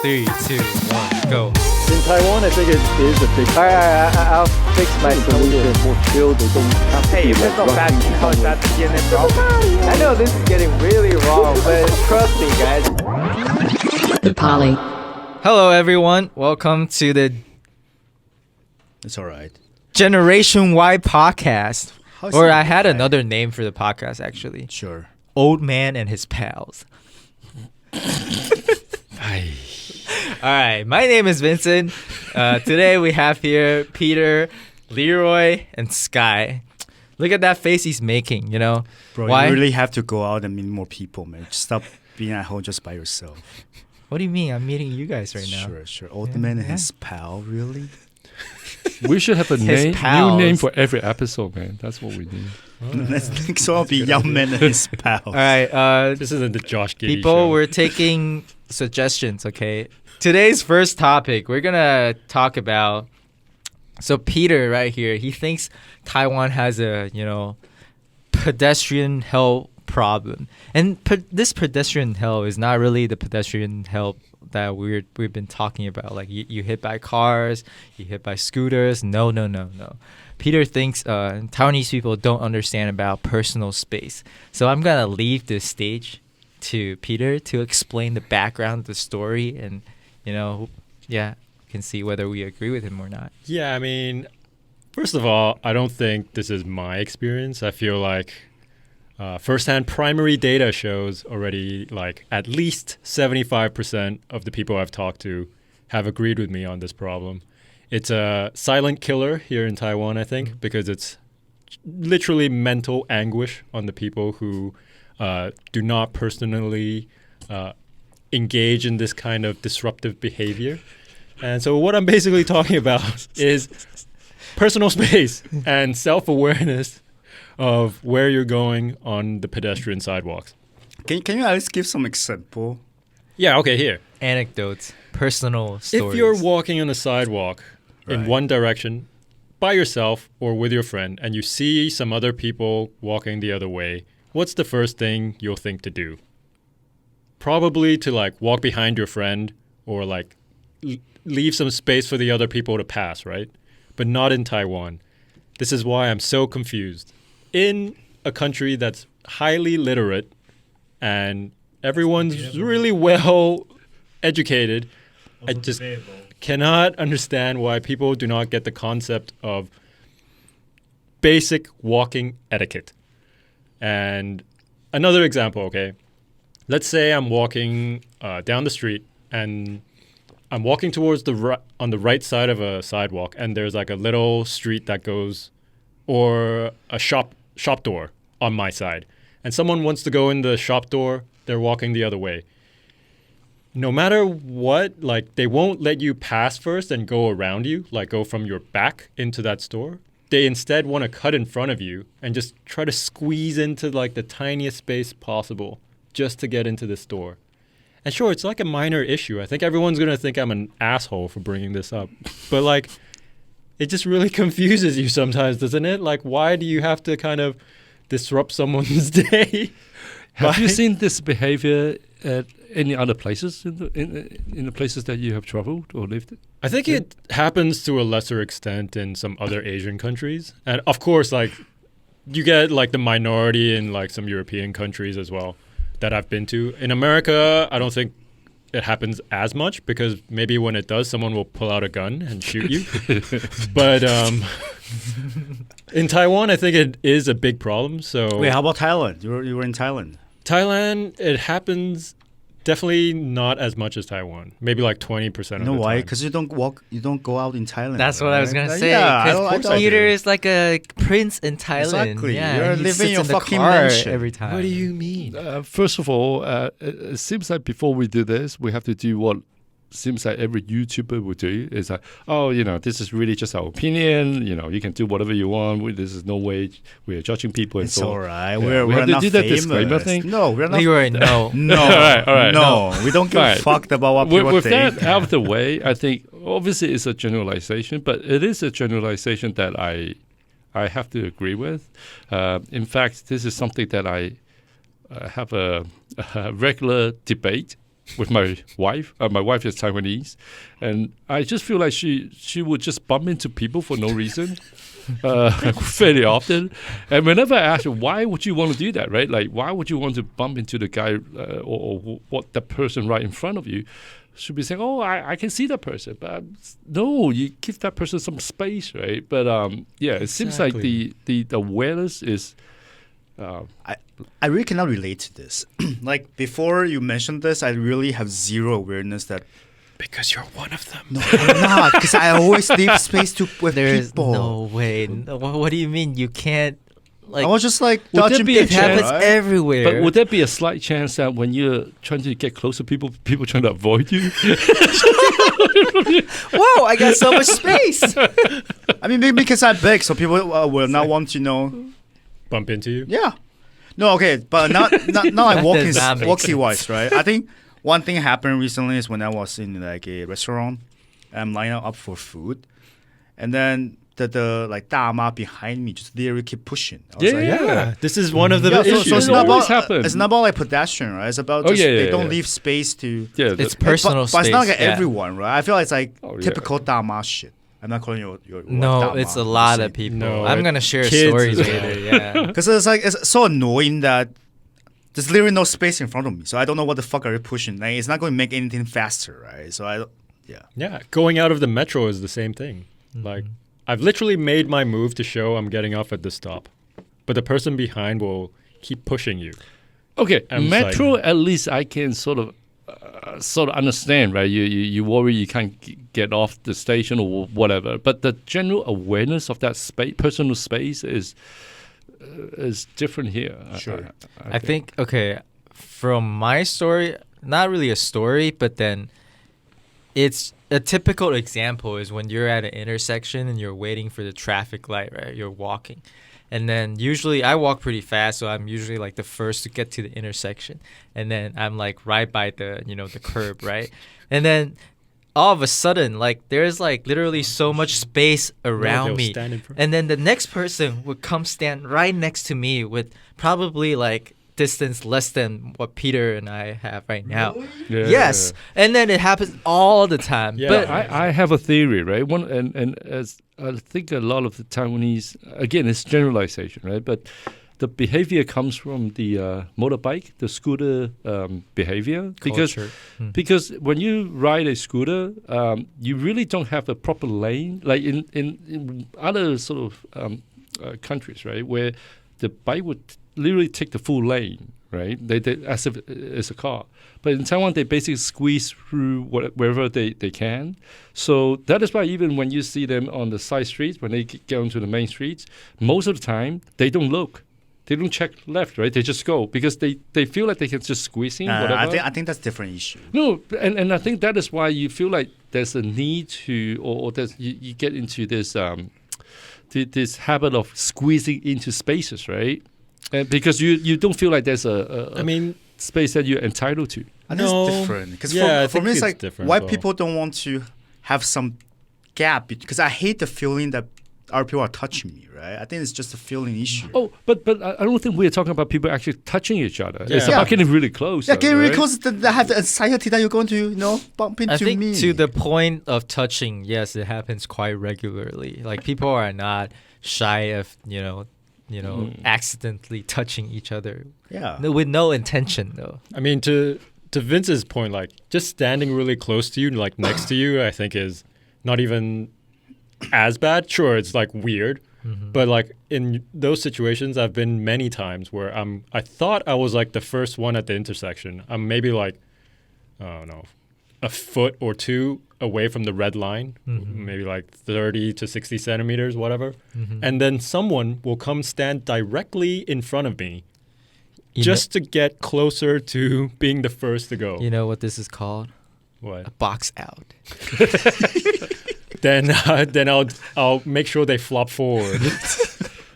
3, 2, 1, go. In Taiwan, I think it is a big. I'll fix my solution. More chill. They don't have to Hey, be if it's not bad, rushing how is that somewhere. the DNA problem? I know this is getting really wrong, but trust me, guys. The Poly. Hello, everyone. Welcome to the It's all right. Generation Y podcast. How's Or it I had going? another name for the podcast, actually. Sure. Old Man and His Pals. All right, my name is Vincent. Today we have here Peter, Leroy, and Sky. Look at that face he's making, you know? Bro, Why? you really have to go out and meet more people, man. Just stop being at home just by yourself. What do you mean? I'm meeting you guys right now. Sure. Old man and his pal, really? We should have a His new pals. name for every episode, man. That's what we need. Next one will be young man and his pal. All right, This isn't the Josh Giddy people, show. we're taking suggestions, okay? Today's first topic, we're going to talk about... So Peter right here, he thinks Taiwan has a, pedestrian hell problem. And this pedestrian hell is not really the pedestrian hell that we've been talking about. Like you hit by cars, you hit by scooters. No. Peter thinks Taiwanese people don't understand about personal space. So I'm going to leave this stage to Peter to explain the background of the story and, can see whether we agree with him or not. Yeah, I mean, first of all, I don't think this is my experience. I feel like firsthand primary data shows already like at least 75% of the people I've talked to have agreed with me on this problem. It's a silent killer here in Taiwan, I think, because it's literally mental anguish on the people who do not personally engage in this kind of disruptive behavior. And so what I'm basically talking about is personal space and self-awareness of where you're going on the pedestrian sidewalks. Can you at least give some example? Yeah, okay, here. Anecdotes, personal stories. If you're walking on a sidewalk in Right. one direction by yourself or with your friend and you see some other people walking the other way, what's the first thing you'll think to do? Probably to like walk behind your friend or like leave some space for the other people to pass, right? But not in Taiwan. This is why I'm so confused. In a country that's highly literate and everyone's really well educated, I just cannot understand why people do not get the concept of basic walking etiquette. And another example, okay? Let's say I'm walking down the street and I'm walking towards on the right side of a sidewalk and there's like a little street that goes or a shop door on my side. And someone wants to go in the shop door, they're walking the other way. No matter what, like they won't let you pass first and go around you, like go from your back into that store. They instead want to cut in front of you and just try to squeeze into like the tiniest space possible just to get into the store. And sure, it's like a minor issue. I think everyone's going to think I'm an asshole for bringing this up. But like, it just really confuses you sometimes, doesn't it? Like, why do you have to kind of disrupt someone's day? Have you seen this behavior at any other places in the places that you have traveled or lived? I think it happens to a lesser extent in some other Asian countries. And of course, like, you get like the minority in like some European countries as well that I've been to. In America, I don't think it happens as much because maybe when it does, someone will pull out a gun and shoot you. But in Taiwan, I think it is a big problem. So Wait, how about Thailand? You were in Thailand. Thailand, it happens definitely not as much as Taiwan. Maybe like 20% of the You know why? time. Because you don't go out in Thailand. That's what I was right? gonna say. Yeah, I Because don't Peter do. is like a prince in Thailand. Exactly. Yeah, You're he living sits your in the fucking car mansion. every time. What do you mean? First of all, it seems like before we do this, we have to do what seems like every YouTuber would do. It's like, this is really just our opinion. You can do whatever you want. This is no way we are judging people. And It's so all right. Yeah, We're we have to not do that famous. disclaimer thing. No, we're not. Leroy, no. No, All right. no, we don't give a Right. fuck about what people With think. that out of the way, I think obviously it's a generalization, but it is a generalization that I have to agree with. In fact, this is something that I have a regular debate with my wife. My wife is Taiwanese, and I just feel like she would just bump into people for no reason. Fairly often, and whenever I ask her, why would you want to do that, right? Like, why would you want to bump into the guy or what the person right in front of you? She'll be saying, "Oh, I can see that person," but no, you give that person some space, right? But yeah, it seems like the awareness is. I really cannot relate to this. Like before you mentioned this, I really have zero awareness that. Because you're one of them. No, I'm not, because I always leave space with There's people. no way. No, what do you mean you can't? Like, I was just like Would there dodging be a it people, happens right? everywhere. But would there be a slight chance that when you're trying to get close to people trying to avoid you? Whoa! I got so much space. I mean, maybe because I'm big, so people will not want to know. Bump into you? Yeah. No, okay, but not like That does not make walkie sense. wise, right? I think one thing happened recently is when I was in like a restaurant, I'm lining up for food, and then the like 大妈 behind me just literally keep pushing. I was like, Yeah. This is one of the Yeah, issues. so it's It not always about happens. it's not about like pedestrian, right? It's about just they don't leave space to. Yeah, It's personal but it's not like space, yeah. everyone, right? I feel like it's like Oh, yeah. typical 大妈 shit. I'm not calling you your No, 大妈, it's a lot I'm of people. No, I'm it- gonna share kids stories as later. well. Yeah. Because it's like it's so annoying that there's literally no space in front of me, so I don't know what the fuck are you pushing. Like, it's not going to make anything faster, right? So Yeah, going out of the metro is the same thing. Like, I've literally made my move to show I'm getting off at this stop, but the person behind will keep pushing you. Okay, I'm metro like- at least I can sort of understand, right? You worry you can't get off the station or whatever, but the general awareness of that space, personal space, is different here. Sure. I think, okay, from my story, not really a story, but then it's a typical example is when you're at an intersection and you're waiting for the traffic light, right? You're walking. And then usually I walk pretty fast, so I'm usually like the first to get to the intersection. And then I'm like right by the, the curb, right? And then all of a sudden, like there's like literally so much space around they'll me. stand in front. And then the next person would come stand right next to me with probably like distance less than what Peter and I have right now. Yeah. Yes. And then it happens all the time. Yeah. But I have a theory, right? One and as I think a lot of the Taiwanese, again, it's generalization, right? But the behavior comes from the motorbike, the scooter behavior, Culture. because when you ride a scooter, you really don't have a proper lane, like in other sort of countries, right, where the bike would literally take the full lane, right? They as if it's a car. But in Taiwan, they basically squeeze through wherever they can. So that is why even when you see them on the side streets, when they get onto the main streets, most of the time, they don't look. They don't check left, right? They just go because they feel like they can just squeeze in, whatever. I think that's a different issue. No, and I think that is why you feel like there's a need to, or there's, you get into this this habit of squeezing into spaces, right? Because you don't feel like there's I mean, space that you're entitled to. I think No. it's different because Yeah, I for think me it's it's like different why as well. people don't want to have some gap because I hate the feeling that other people are touching me, right? I think it's just a feeling issue. Oh, but I don't think we're talking about people actually touching each other. It's Yeah. about getting really close. Yeah, though, getting really right? close. I have the anxiety that you're going to, bump into I think me. to the point of touching, yes, it happens quite regularly. Like people are not shy of, accidentally touching each other. Yeah. No, with no intention though. I mean, to Vince's point, like just standing really close to you, like next to you, I think is not even as bad. Sure, it's like weird, but like in those situations, I've been many times where I thought I was like the first one at the intersection. I'm maybe like, I don't know, a foot or two away from the red line, maybe like 30 to 60 centimeters, whatever. And then someone will come stand directly in front of me just to get closer to being the first to go. You know what this is called? What? A box out. Then I'll make sure they flop forward.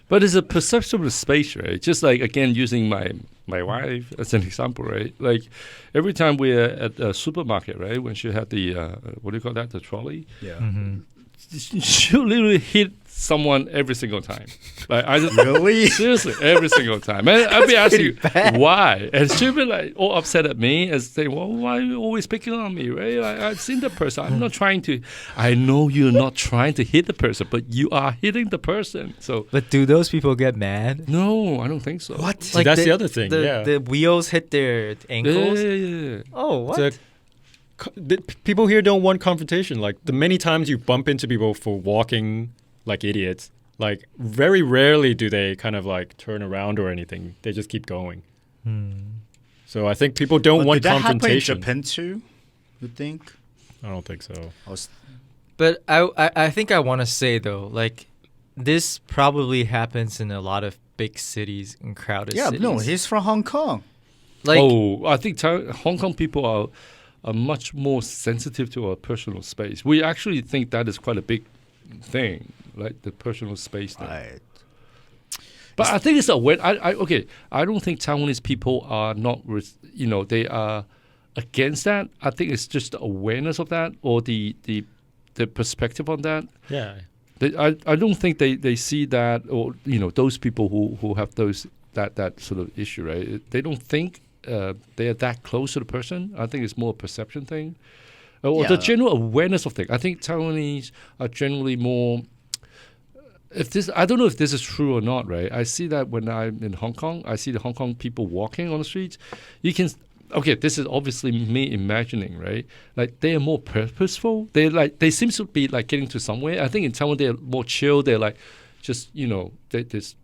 But it's a perception of space, right? Just like, again, using my wife as an example, right? Like every time we're at a supermarket, right? When she had the, what do you call that? The trolley. Yeah. she'll literally hit someone every single time. Like I just, Really? seriously, every single time. And I'll be asking why, and she'll be like all upset at me and say, "Well, why are you always picking on me, right? Like, I've seen the person. I'm not trying to. I know you're not trying to hit the person, but you are hitting the person. So But do those people get mad? no, I don't think so. What? See, that's the other thing, yeah. The wheels hit their Yeah, ankles. yeah. Oh, what? It's people here don't want confrontation. Like the many times you bump into people for walking like idiots, like very rarely do they kind of like turn around or anything. They just keep going. So I think people don't But want did that happen in confrontation. Japan too? You think? I don't think so. I was But I think I want to say though, like this probably happens in a lot of big cities and crowded yeah, cities. no, he's from Hong Kong. like I think Hong Kong people are much more sensitive to our personal space. We actually think that is quite a big thing, like the personal space thing. Right. But I think it's a way. I don't think Taiwanese people are not, they are against that. I think it's just the awareness of that or the perspective on that. Yeah. I don't think they see that, or those people who have that sort of issue, right? They don't think they are that close to the person. I think it's more a perception thing, or the Yeah. general awareness of things. I think Taiwanese are generally more. I don't know if this is true or not, right? I see that when I'm in Hong Kong, I see the Hong Kong people walking on the streets. You can. Okay, this is obviously me imagining, right? Like they are more purposeful. They seem to be like getting to somewhere. I think in Taiwan they're more chill. They're like just they just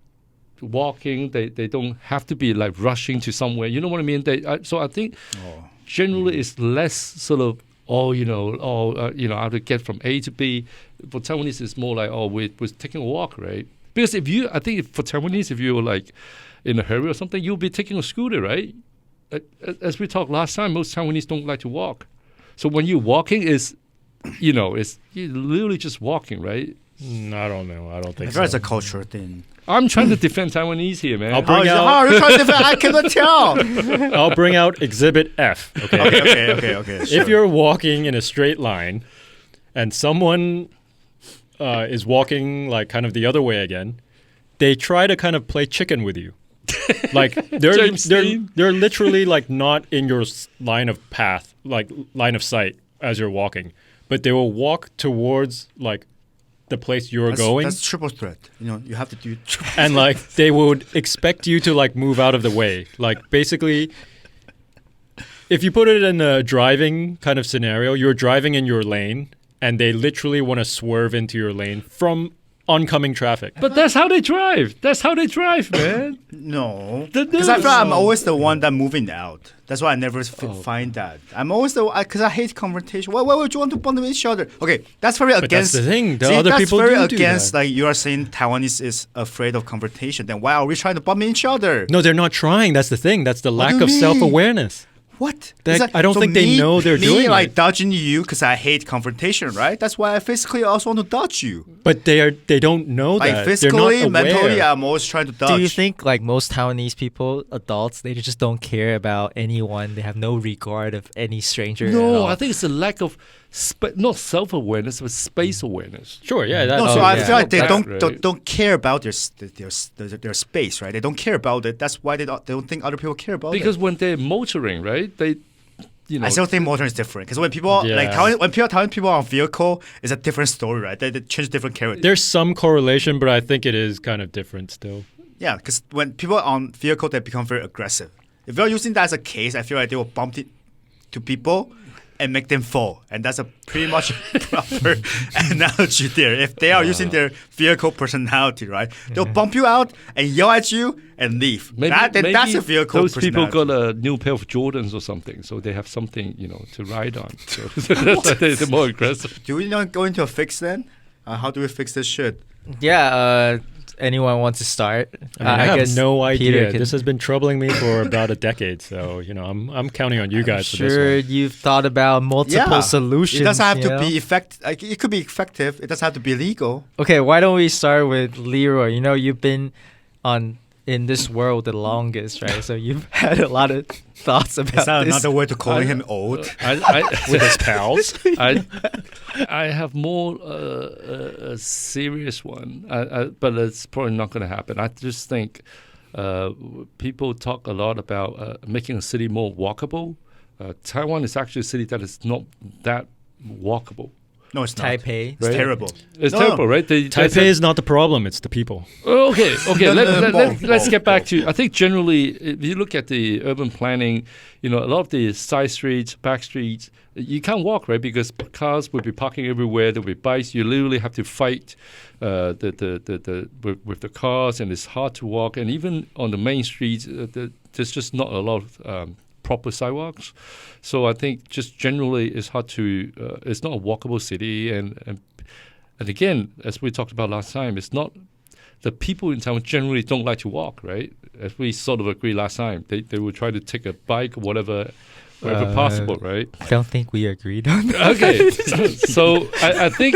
walking. They don't have to be like rushing to somewhere. You know what I mean? So I think generally it's less sort of how to get from A to B. For Taiwanese it's more like we're taking a walk, right? Because I think for Taiwanese if you were like in a hurry or something, you'll be taking a scooter, right? As we talked last time, most Taiwanese don't like to walk. So when you're walking, it's you're literally just walking, right? I don't know. I don't think I so. feel it's a cultural thing. I'm trying to defend Taiwanese here, man. I'll bring How out. are you trying to defend? I cannot tell. I'll bring out Exhibit F. Okay. Okay. If you're walking in a straight line, and someone is walking like kind of the other way again, they try to kind of play chicken with you. Like they're literally like not in your line of path, like line of sight as you're walking, but they will walk towards like the place you're going, That's triple threat. You have to do. and like they would expect you to like move out of the way. Like basically, if you put it in a driving kind of scenario, you're driving in your lane, and they literally want to swerve into your lane from oncoming traffic. But that's how they drive. That's how they drive, man. No, The because I feel news. I'm always the one that moving out. That's why I never find that. I'm always because I hate confrontation. Why would you want to bump each other? Okay, that's very But against. that's the thing. The See, other that's people very do against. that. Like you are saying, Taiwanese is afraid of confrontation. Then why are we trying to bump each other? No, they're not trying. That's the thing. That's the do lack you of mean? self-awareness. What? That- Is that- I don't think they know they're me, doing like it. dodging you because I hate confrontation, right? That's why I physically also want to dodge you. But they don't know Like that. physically, they're not mentally, aware. I'm always trying to dodge. do you think like most Taiwanese people, adults, they just don't care about anyone? They have no regard of any stranger. at No, all? I think it's a lack of not self-awareness, but space awareness. Sure, yeah. That, No, so Oh, I yeah. feel like they That's don't, right. don't care about their space, right? They don't care about it. That's why they don't think other people care about Because it. when they're motoring, right, I still think motoring is different because when people like Yeah. Taiwan people are on vehicle, it's a different story, right? They change different character. There's some correlation, but I think it is kind of different still. Yeah, because when people are on vehicle, they become very aggressive. If you're using that as a case, I feel like they will bump it to people and make them fall, and that's a pretty much proper analogy there. If they are using their vehicle personality, right, they'll bump you out and yell at you and leave. That's a vehicle those people personality. got a new pair of Jordans or something, so they have something to ride on. So that's why they're more aggressive. Do we not go into a fix then? How do we fix this shit? Yeah. Anyone wants to start? I have guess no Peter idea. can- This has been troubling me for about a decade, so I'm counting on you guys for Sure, this you've thought about multiple solutions. It doesn't have you to know? be effective. Like, it could be effective. It doesn't have to be legal. Okay, why don't we start with Leroy? You've been on in this world the longest, right? So you've had a lot of thoughts about Is that this. another way to calling him old? With his pals. I have more a serious one, but it's probably not going to happen. I just think people talk a lot about making a city more walkable. Taiwan is actually a city that is not that walkable. No, it's not. Taipei. It's terrible. It's No. terrible, right? Taipei is not the problem, it's the people. Okay. Let's Let's get back to. I think generally, if you look at the urban planning, a lot of the side streets, back streets, you can't walk, right? Because cars will be parking everywhere. There'll be bikes. You literally have to fight with the cars, and it's hard to walk. And even on the main streets, there's just not a lot of proper sidewalks. So I think just generally it's hard to. It's not a walkable city, and again, as we talked about last time, it's not. The people in town generally don't like to walk, right? As we sort of agreed last time, they would try to take a bike or whatever possible, right? I don't think we agreed on that. Okay, so I think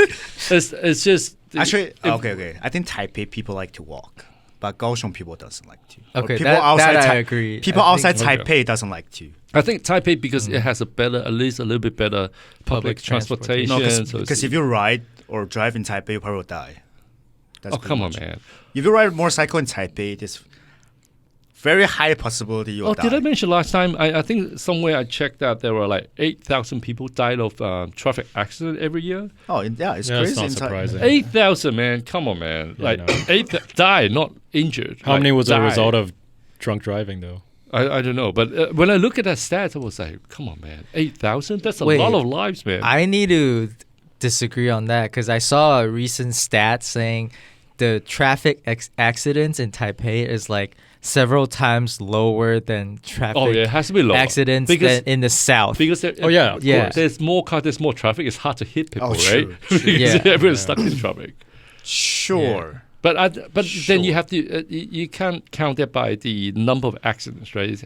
it's just Actually, okay. I think Taipei people like to walk, but Kaohsiung people doesn't like to. Or Okay, people that outside I Tai- agree. People I outside think- Taipei doesn't like to. I think Taipei because it has at least a little bit better public transportation. No, so because if you ride or drive in Taipei, you probably will die. That's oh pretty come on, much it. man! If you ride a motorcycle in Taipei, there's very high possibility you'll die. Did I mention last time? I think somewhere I checked that there were like 8,000 people died of traffic accident every year. Oh, yeah, it's Yeah, crazy. it's not in Tai- surprising. 8,000, man! Come on, man! Yeah, I Like know. died, not injured. How many was a died. result of drunk driving, though? I don't know, but when I look at that stat, I was like, "Come on, man! 8,000? That's a Wait, lot of lives, man." I need to disagree on that because I saw a recent stat saying the traffic accidents in Taipei is like several times lower than traffic Oh yeah, it has to be lower accidents because than in the south. because there, Oh, yeah, of Yeah. course. there's more cars, there's more traffic. It's hard to hit people, Oh, right? true, because Yeah. everyone's stuck in traffic. Sure. But then you Sure. have to you can't count that by the number of accidents, right?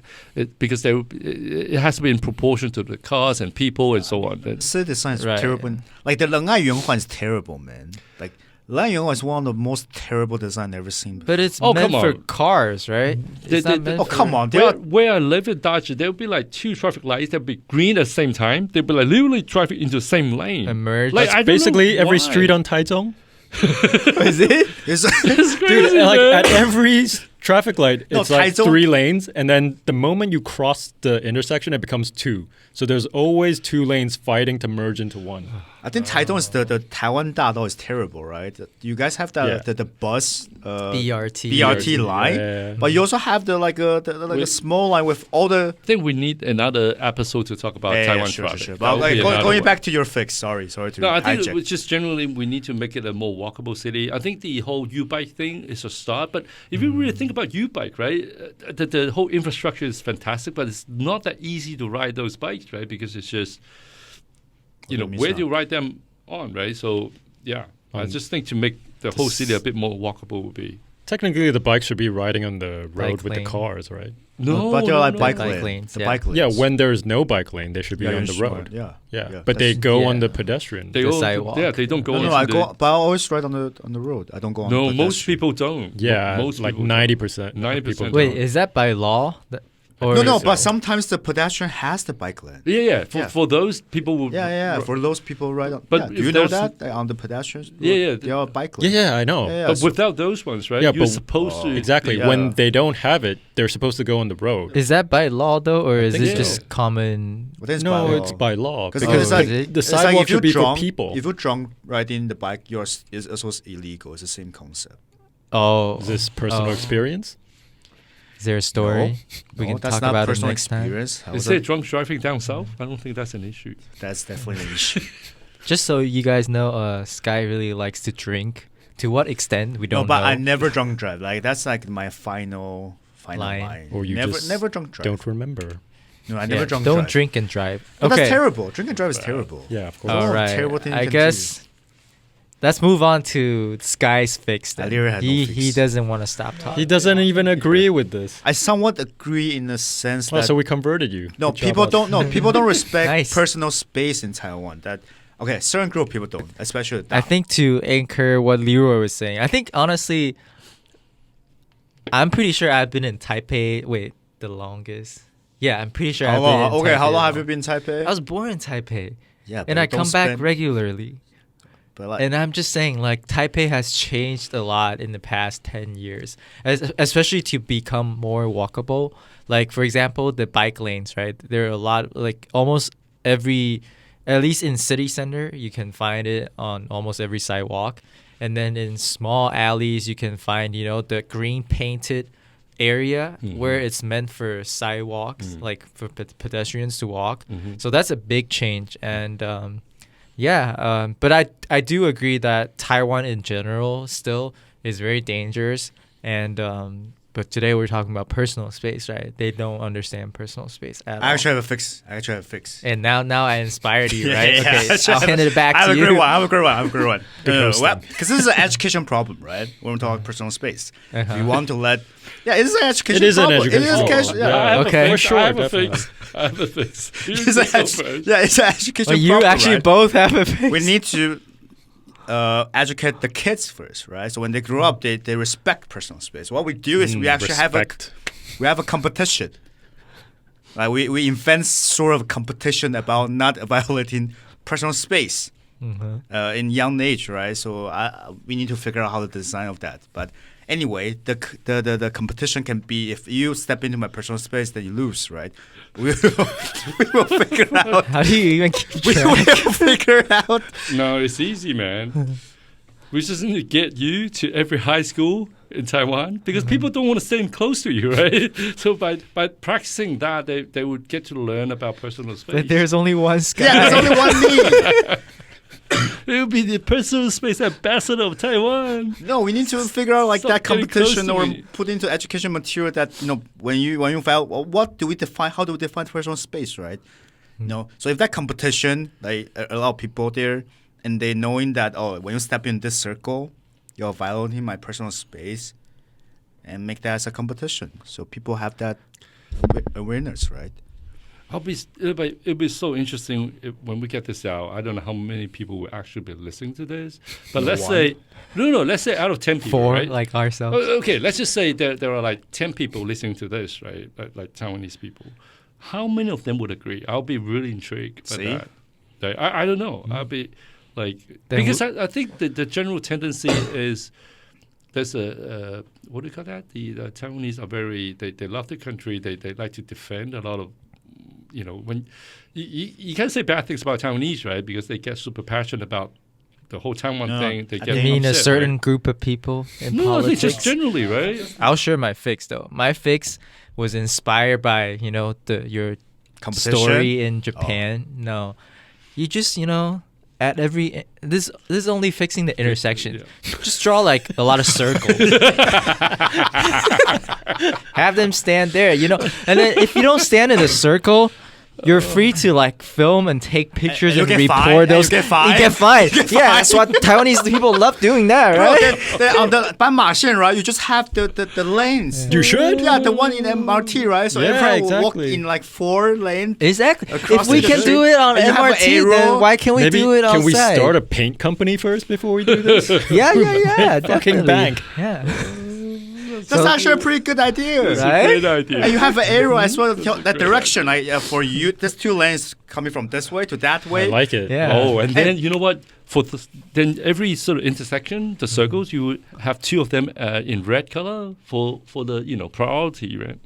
Because it has to be in proportion to the cars and people and so on. City design is Right. terrible. Like the Lengai Yuanhuan is terrible, man. Like Lengai Yuanhuan is one of the most terrible design I've ever seen. But it's Oh, meant come for on. cars, right? It's not meant oh, for- come on. Where I live in Dachi, there will be like two traffic lights that will be green at the same time. They'll be like literally driving into the same lane. Emerge. Like, That's I don't know basically every why. street on Taichung. Is it? It's It's crazy, Dude, like man. at every traffic light, No, it's like Taichung- 3 lanes, and then the moment you cross the intersection, it becomes 2. So there's always 2 lanes fighting to merge into one. I think Taichung is the Taiwan Dadao is terrible, right? You guys have Yeah. the bus BRT. BRT line, yeah. but you also have the a small line with all the I think we need another episode to talk about Taiwan sure, traffic. sure. That But will like, be another going one. back to your fix, sorry to No, I think hijack. it's just generally we need to make it a more walkable city. I think the whole U-bike thing is a start, but if you really think about U-bike, right, the whole infrastructure is fantastic, but it's not that easy to ride those bikes, right? Because it's just, where do you ride them on, right? So yeah, I just think to make the whole city a bit more walkable would be. Technically, the bike should be riding on the road Bike with lane. the cars, right? No, but they're no, like no, bike no. Bike lane. lanes, The yeah. bike lanes. Yeah, when there's no bike lane, they should be Yeah, on the sure. road. Yeah, But they go on yeah. the pedestrian. They The all, sidewalk. yeah, they don't go No, on. I go, but I always ride on the road. I don't go on. No, the most pedestrian. people don't. Yeah, most like people 90%. 90%. Wait, is that by law? Or No, so. but sometimes the pedestrian has the bike lane. Yeah. For, Yeah. for those people who. Yeah. For those people ride on. But yeah. Do if you know there's- that on the pedestrians? Yeah. They are bike Yeah, lane. yeah, I know. Yeah, But so- without those ones, right? Yeah, You're but- supposed to. Exactly. Yeah. When they don't have it, they're supposed to go on the road. is that by law though, or is think it so. just common? But then it's No, by it's law. by law. Because Oh, it's like, is it? the it's like sidewalk if you're should be drunk, for people. If you're drunk riding the bike, yours is also illegal. It's the same concept. Oh, Is this personal oh. experience? Is there a story? We No, can that's talk not about it personal next time. experience. Is there drunk driving down south? I don't think that's an issue. That's definitely an issue. Just so you guys know, Sky really likes to drink. To what extent we No, don't but know. I never drunk drive. Like that's like my final Line. line. Or you never just never drunk drive. Don't remember. No, I Yeah, never drunk don't drive. drink and drive. But Okay. that's terrible. Drink and drive is terrible. Yeah, of course. Oh, All right. terrible thing you I can guess let's move on to Sky's fix. Then. Alira had no he fix. doesn't want to stop talking. He doesn't even agree with this. I somewhat agree in the sense Oh, that so we converted you. no Good job, people us. don't no people don't respect Nice. personal space in Taiwan. That okay, certain group of people don't, especially I think to anchor what Leroy was saying, I think honestly, I'm pretty sure I've been in Taipei. Wait, the longest. Yeah, I'm pretty sure. How I've long? been in Okay, how Taipei long have the you been in Taipei? I was born in Taipei, Yeah, and I come back regularly. But like, And I'm just saying, like, Taipei has changed a lot in the past 10 years, especially to become more walkable. Like, for example, the bike lanes, right? There are a lot, like, almost every, at least in city center, you can find it on almost every sidewalk. And then in small alleys, you can find, you know, the green painted area where it's meant for sidewalks, like for pedestrians to walk. So that's a big change. And, but I do agree that Taiwan in general still is very dangerous, and but today we're talking about personal space, right? They don't understand personal space at all. I actually have a fix. And now I inspired you, right? Yeah, Okay, actually, I'll hand it back I have to a you. great one. I have a great one. hosting. Because this is an education problem, right? When we talk about personal space, Uh-huh. we want to let. Yeah, it is an education. It is an problem. education It is problem. education. I Yeah. have Okay. a fix. For sure, I have a definitely. fix. I have a fix. It's an education Well, you problem, actually right? both have a fix. We need to educate the kids first, right? So when they grow up, they respect personal space. What we do is we actually Respect. have a competition. Like we invent sort of competition about not violating personal space in young age, right? So we need to figure out how to design of that. But anyway, the competition can be if you step into my personal space, then you lose, right? We will figure out. How do you even keep We track? will figure out. No, it's easy, man. We just need to get you to every high school in Taiwan because people don't want to stand close to you, right? So by practicing that, they would get to learn about personal space. But there's only one sky. Yeah, there's only one me. It will be the personal space ambassador of Taiwan. No, we need to figure out like Stop that getting close competition to or me. put into education material that when you file what do we define? How do we define personal space, right? No, so if that competition like allow people there and they knowing that when you step in this circle, you're violating my personal space, and make that as a competition, so people have that awareness, right? It'll be so interesting when we get this out. I don't know how many people will actually be listening to this, but let's say out of 10 people, 4 right? like ourselves. Okay, let's just say there are like 10 people listening to this, right? Like Taiwanese people. How many of them would agree? I'll be really intrigued by See? that. Like, I don't know. I'll be like Then because I think the general tendency is there's a what do you call that? The Taiwanese are very they love the country. They like to defend a lot of. You know, when you can't say bad things about Taiwanese, right? Because they get super passionate about the whole Taiwan thing. They get You mean a upset, certain right? group of people in No, I think politics? just generally, right? I'll share my fix though. My fix was inspired by your Competition? story in Japan. No, you just at every this is only fixing the intersection. Yeah. Just draw like a lot of circles. Have them stand there, and then if you don't stand in a circle, you're free to like film and take pictures you and get report fined? those. You get fined? You get fined. You get Yeah, that's what Taiwanese people love doing that, Bro, right? then on the 斑马线, right? You just have the lanes. You should. Yeah, the one in MRT, right? So Yeah, everyone will walk exactly. in like 4 lanes. Exactly. Across If we the can street. do it on And you have an MRT, arrow. then why can't we Maybe do it outside? can we start a paint company first before we do this? Yeah, Fucking definitely. bank. Yeah. That's actually a pretty good idea. It's Right? a great idea. And you have an arrow as well to tell that direction. Like for you, there's 2 lanes coming from this way to that I way. like it. Yeah. Oh, and then you know what? Then every sort of intersection, the circles, you would have 2 of them in red color for the priority, right?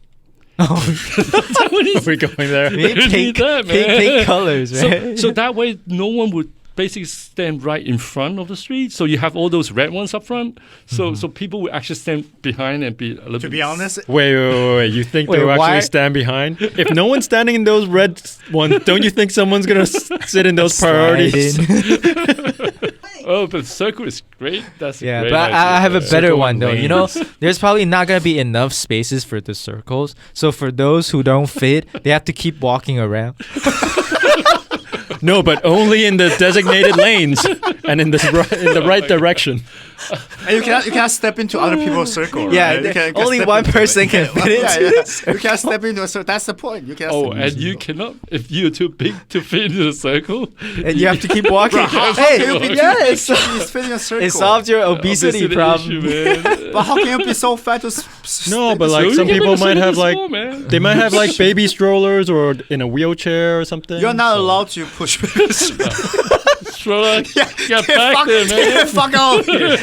We're going there. Maybe They pink, need that, pink, man. pink colors, right? So that way, no one would basically stand right in front of the street. So you have all those red ones up front. So people will actually stand behind and be a little To bit. be honest, Wait. You think Wait, they'll why- actually stand behind? If no one's standing in those red ones, don't you think someone's going to sit in those priorities? Slide in. Oh, but circle is great. That's a Yeah, great but idea. I have a better Circle one though. lanes. There's probably not gonna be enough spaces for the circles. So for those who don't fit, they have to keep walking around. No, but only in the designated lanes and in the right direction. And you cannot step into other people's circle. Yeah, right? You can only step one into person it. can fit Yeah, into yeah. the You can't step into a circle. That's the point. You can't. Oh, step and into you it. cannot if you're too big to fit into the circle. and you have to keep walking. How hey, can you be yeah, too big to fit in a circle? it solved your obesity problem. issue, man. But how can you be so fat to? No, but like So some you people can might fit have in like small, man. they might have like baby strollers or in a wheelchair or something. You're not so- allowed to push. Stroller, get back there, man. Get fuck out of here.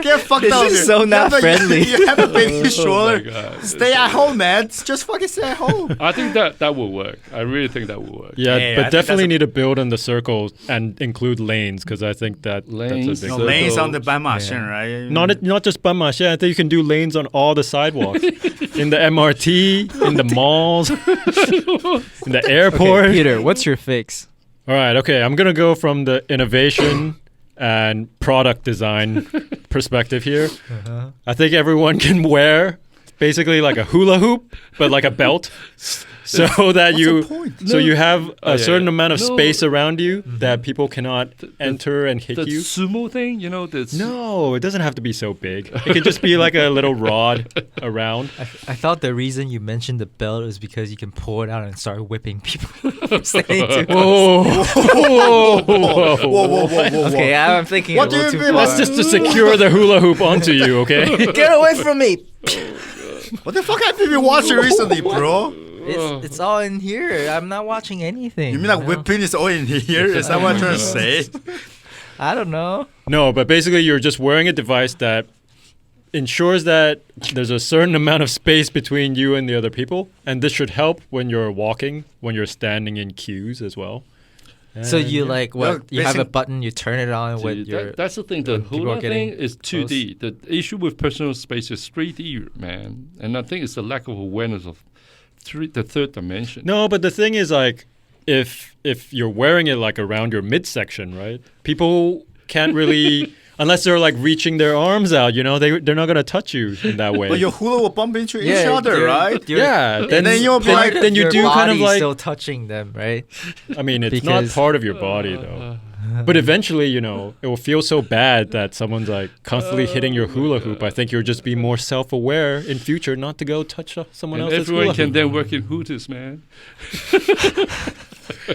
Get fucked This out of is here. so You not have a- friendly. You have a baby stroller. Oh my God. Stay at home, man. Just fucking stay at home. I think that will work. I really think that will work. Yeah, Yeah, I but think definitely that's need to build on the circles and include lanes because I think that's Lanes, a big No, Circle. lanes on the 斑马线, right? Not just Bama, I think you can do lanes on all the sidewalks. In the MRT, in the malls, in the airport. Okay, Peter, what's your fix? All right, okay. I'm going to go from the innovation and product design perspective here. I think everyone can wear basically like a hula hoop, but like a belt. So that the point? you have a certain amount of No. space around you that people cannot enter and hit The you. sumo thing, you know, the No, it doesn't have to be so big. It could just be like a little rod around. I thought the reason you mentioned the belt was because you can pull it out and start whipping people. Standing too close. Whoa. Okay, I'm thinking What a do little you too mean? far. That's just to secure the hula hoop onto you, okay? Get away from me! What the fuck have you been watching recently, bro? It's all in here. I'm not watching anything. You mean like whipping is all in here? Is that what I'm trying to say? I don't know. No, but basically you're just wearing a device that ensures that there's a certain amount of space between you and the other people. And this should help when you're walking, when you're standing in queues as well. So And you yeah. like Well, what? You have a basic- button. You turn it on Dude, with your. that's the thing. The when people hula are getting thing is 2D. The issue with personal space is 3D, man. And I think it's the lack of awareness of the third dimension. No, but the thing is like if you're wearing it like around your midsection, right? People can't really unless they're like reaching their arms out, you know, they're not gonna touch you in that way. But your hula will bump into each Yeah, other, you're- right? you're- yeah, then you'll be part like- of then you your do kind of body's like still touching them, right? I mean, it's Because- not part of your body though. But eventually, you know, it will feel so bad that someone's like constantly hitting your hula hoop. I think you'll just be more self-aware in future not to go touch someone And else's everyone hula can hoop. then work in Hooters, man.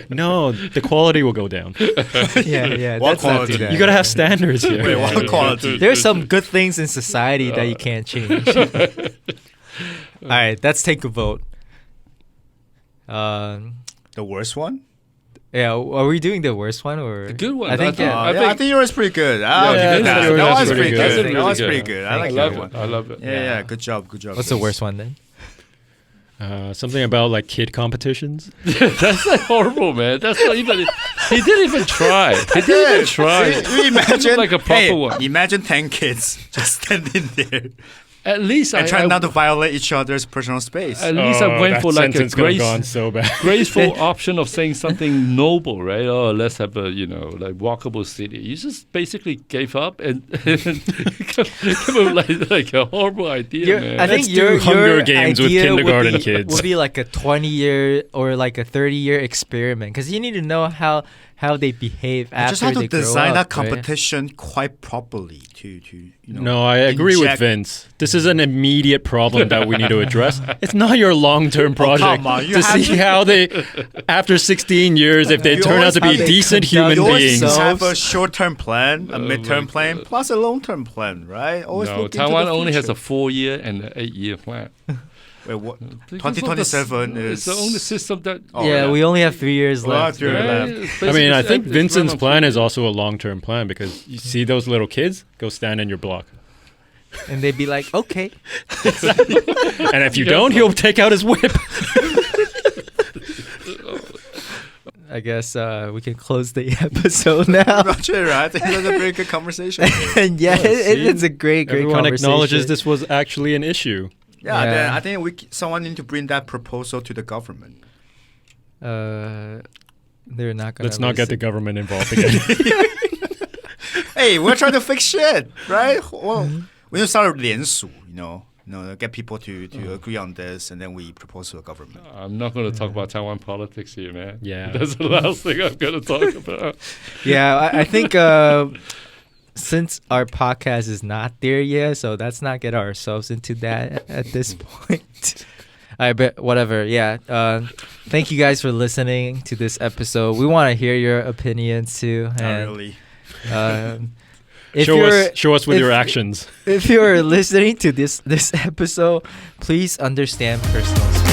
No, the quality will go down. Yeah. What That's not quality? too bad. You gotta have standards here. Wait, what quality? There's some good things in society that you can't change. All right, let's take a vote. The worst one? Yeah, are we doing the worst one or The good one. I think yeah. I think yours pretty good. I'll Yeah, give you that's that. pretty- That that's was pretty pretty good. good. That's That was really pretty good. good. I I like love that it. one. I love it. Yeah. Good job. What's the worst one then? Something about like kid competitions. That's like horrible, man. That's not even. He didn't even try. He didn't even try. You imagine like a proper hey, one. Imagine 10 kids just standing there At least and I trying not to violate each other's personal space. At least I went that for like a sentence could have gone so bad. graceful option of saying something noble, right? Oh, let's have a like walkable city. You just basically gave up and come up like a horrible idea, man. I think Let's do your Hunger Games with idea kindergarten would be, kids. would be like a 20-year or like a 30-year experiment because you need to know how they behave You after just have to they grow design up, that right? competition quite properly to you know. No, I agree with inject- Vince. This is an immediate problem that we need to address. It's not your long-term project come on, you to have see how they, after 16 years, if they You turn out to be always- how they decent conduct human You always beings. themselves. have a short-term plan, a midterm plan, plus a long-term plan, right? Always No, look into Taiwan the only has future. a 4-year and an 8-year plan. Wait, what? Because of 2027 the, is it's the only system that. Oh, yeah, we only have 3 years Well, left. you're right? left. I mean, I think It's Vincent's run on plan 4 is also a long-term plan because you see those little kids, go stand in your block. And they'd be like, okay. And if you don't, he'll take out his whip. I guess we can close the episode now. Roger, right? I think that's a very good conversation. And yeah, see? it's a great Everyone conversation. acknowledges this was actually an issue. Yeah, Yeah. then I think someone need to bring that proposal to the government. They're not gonna. Let's not get the listen. government involved again. Hey, we're trying to fix shit, right? Well, we need to start a 联署, you know. get people to agree on this, and then we propose to a government. I'm not going to talk about Taiwan politics here, man. Yeah. That's the last thing I'm going to talk about. Yeah, I think since our podcast is not there yet, so let's not get ourselves into that at this point. I bet whatever. Yeah. Thank you guys for listening to this episode. We want to hear your opinions too. Not And, really. Show us with if- your actions. If you're listening to this episode, please understand personal space.